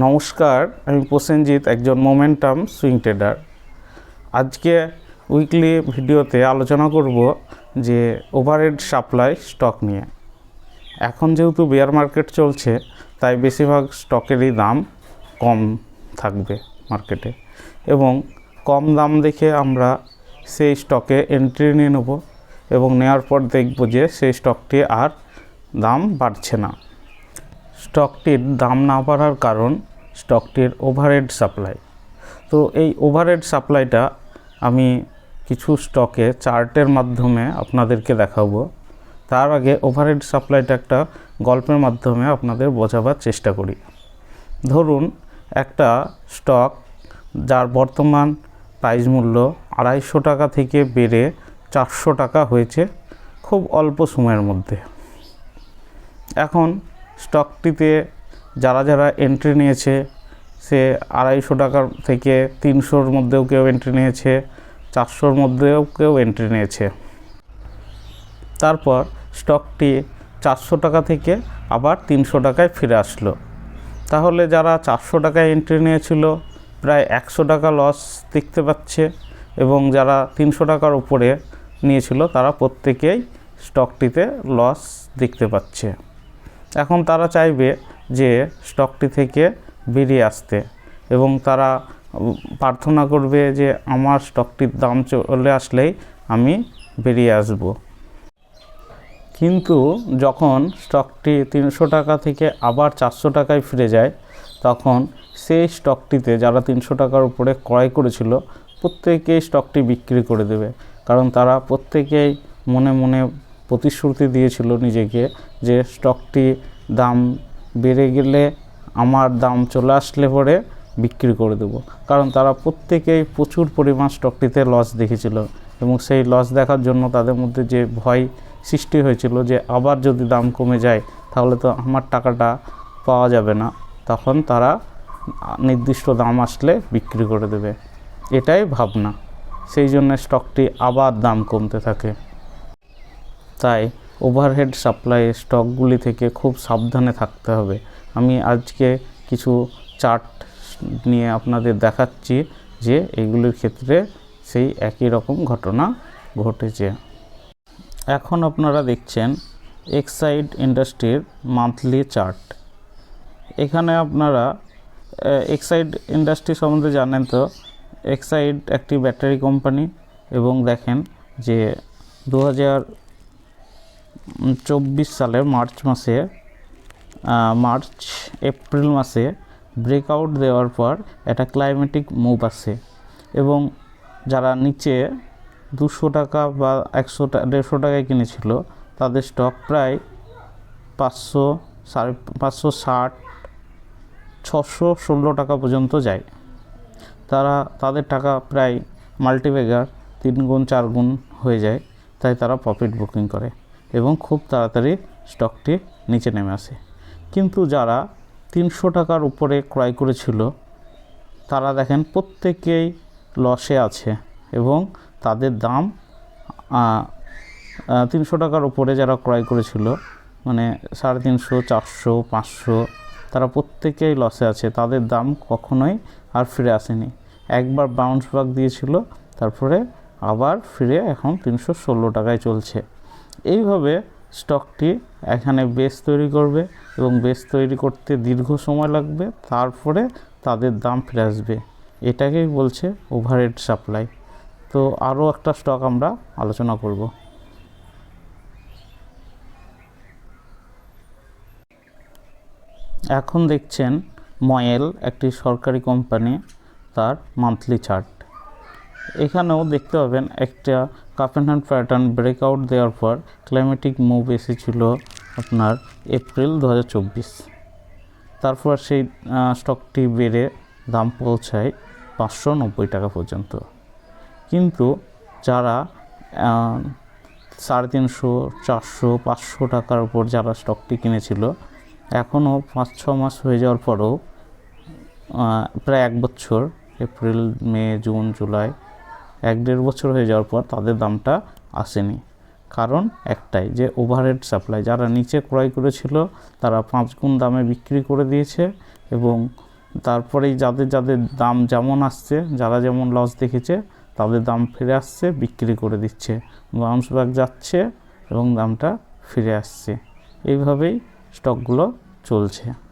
নমস্কার, আমি প্রসেনজিৎ, একজন মোমেন্টাম সুইং ট্রেডার। আজকে উইকলি ভিডিওতে আলোচনা করব যে ওভারহেড সাপ্লাই স্টক নিয়ে। এখন যেহেতু বেয়ার মার্কেট চলছে, তাই বেশিরভাগ স্টকেরই দাম কম থাকবে মার্কেটে, এবং কম দাম দেখে আমরা সেই স্টকে এন্ট্রি নিয়ে নেব এবং নেওয়ার পর দেখব যে সেই স্টকটি আর দাম বাড়ছে না। স্টকটির দাম না বাড়ার কারণ স্টকটির ওভারহেড সাপ্লাই। তো এই ওভারহেড সাপ্লাইটা আমি কিছু স্টকে চার্টের মাধ্যমে আপনাদেরকে দেখাবো। তার আগে ওভারহেড সাপ্লাইটা একটা গল্পের মাধ্যমে আপনাদের বোঝাবার চেষ্টা করি। ধরুন একটা স্টক যার বর্তমান প্রাইস মূল্য 250 টাকা থেকে বেড়ে 400 টাকা হয়েছে খুব অল্প সময়ের মধ্যে। এখন স্টকটিতে যারা যারা এন্ট্রি নিয়েছে, সে 250 টাকার থেকে 300-র মধ্যেও কেউ এন্ট্রি নিয়েছে, 400-র মধ্যেও কেউ এন্ট্রি নিয়েছে। তারপর স্টকটি 400 টাকা থেকে আবার 300 টাকায় ফিরে আসলো। তাহলে যারা 400 টাকায় এন্ট্রি নিয়েছিল প্রায় 100 টাকা লস দেখতে পাচ্ছে, এবং যারা 300 টাকার উপরে নিয়েছিল তারা প্রত্যেকেই স্টকটিতে লস দেখতে পাচ্ছে। এখন তারা চাইবে যে স্টকটি থেকে বেরিয়ে আসতে, এবং তারা প্রার্থনা করবে যে আমার স্টকটির দাম চলে আসলেই আমি বেরিয়ে আসব। কিন্তু যখন স্টকটি 300 টাকা থেকে আবার 400 টাকায় ফিরে যায়, তখন সেই স্টকটিতে যারা 300 টাকার উপরে ক্রয় করেছিল প্রত্যেকেই স্টকটি বিক্রি করে দেবে। কারণ তারা প্রত্যেকেই মনে মনে প্রতিশ্রুতি দিয়েছিল নিজেকে যে স্টকটি দাম বেড়ে গেলে আমার দাম চলে আসলে পরে বিক্রি করে দেবো। কারণ তারা প্রত্যেকেই প্রচুর পরিমাণ স্টকটিতে লস দেখেছিল, এবং সেই লস দেখার জন্য তাদের মধ্যে যে ভয় সৃষ্টি হয়েছিল যে আবার যদি দাম কমে যায় তাহলে তো আমার টাকাটা পাওয়া যাবে না, তখন তারা নির্দিষ্ট দাম আসলে বিক্রি করে দেবে, এটাই ভাবনা। সেই জন্য স্টকটি আবার দাম কমতে থাকে। তাই ওভারহেড সাপ্লাই স্টকগুলি থেকে খুব সাবধানে থাকতে হবে। আমি আজকে কিছু চার্ট নিয়ে আপনাদের দেখাচ্ছি যে এগুলির ক্ষেত্রে সেই একই রকম ঘটনা ঘটেছে। এখন আপনারা দেখছেন এক্সাইড ইন্ডাস্ট্রির মান্থলি চার্ট। এখানে আপনারা এক্সাইড ইন্ডাস্ট্রি সম্বন্ধে জানেন তো। এক্সাইড একটি ব্যাটারি কোম্পানি, এবং দেখেন যে 2024 সালের এপ্রিল মাসে ব্রেকআউট দেওয়ার পর একটা ক্লাইমেটিক মুভ আসে, এবং যারা নিচে 200 টাকা বা 150 টাকায় কিনেছিল তাদের স্টক প্রায় 500, 560, 616 টাকা পর্যন্ত যায়। তাদের টাকা প্রায় মাল্টিব্যাগার 3 গুণ 4 গুণ হয়ে যায়। তাই তারা প্রফিট বুকিং করে এবং খুব তাড়াতাড়ি স্টকটি নিচে নেমে আসে। কিন্তু যারা 300 টাকার উপরে ক্রয় করেছিল তারা দেখেন প্রত্যেকেই লসে আছে, এবং তাদের দাম 300 টাকার উপরে যারা ক্রয় করেছিল, মানে 350, 400, 500, তারা প্রত্যেকেই লসে আছে। তাদের দাম কখনোই আর ফিরে আসেনি। একবার বাউন্স ব্যাক দিয়েছিল, তারপরে আবার ফিরে এখন 316 টাকায় চলছে। এইভাবে স্টকটি এখানে বেস তৈরি করবে, এবং বেস তৈরি করতে দীর্ঘ সময় লাগবে, তারপরে তাদের দাম ফিরে আসবে। এটাকেই বলছে ওভারহেড সাপ্লাই। তো আরও একটা স্টক আমরা আলোচনা করব। এখন দেখছেন ময়েল, একটি সরকারি কোম্পানি, তার মান্থলি চার্ট। এখানেও দেখতে পাবেন একটা cup and hand pattern breakout দেওয়ার পর ক্লাইমেটিক মুভ এসেছিল আপনার এপ্রিল 2024। তারপর সেই স্টকটি বেড়ে দাম পৌঁছায় 590 টাকা পর্যন্ত। কিন্তু যারা 350, 400, 500 টাকার উপর যারা স্টকটি কিনেছিল, এখনও 5-6 মাস হয়ে যাওয়ার পরেও প্রায় 1 বছর, এপ্রিল, মে, জুন, জুলাই, 1-1.5 বছর হয়ে যাওয়ার পর তাদের দামটা আসেনি। কারণ একটাই, যে ওভারহেড সাপ্লাই। যারা নিচে ক্রয় করেছিল তারা 5 গুণ দামে বিক্রি করে দিয়েছে, এবং তারপরেই যাদের যাদের দাম যেমন আসছে, যারা যেমন লস দেখেছে তাদের দাম ফিরে আসছে, বিক্রি করে দিচ্ছে, বাউন্স ব্যাক যাচ্ছে এবং দামটা ফিরে আসছে। এইভাবেই স্টকগুলো চলছে।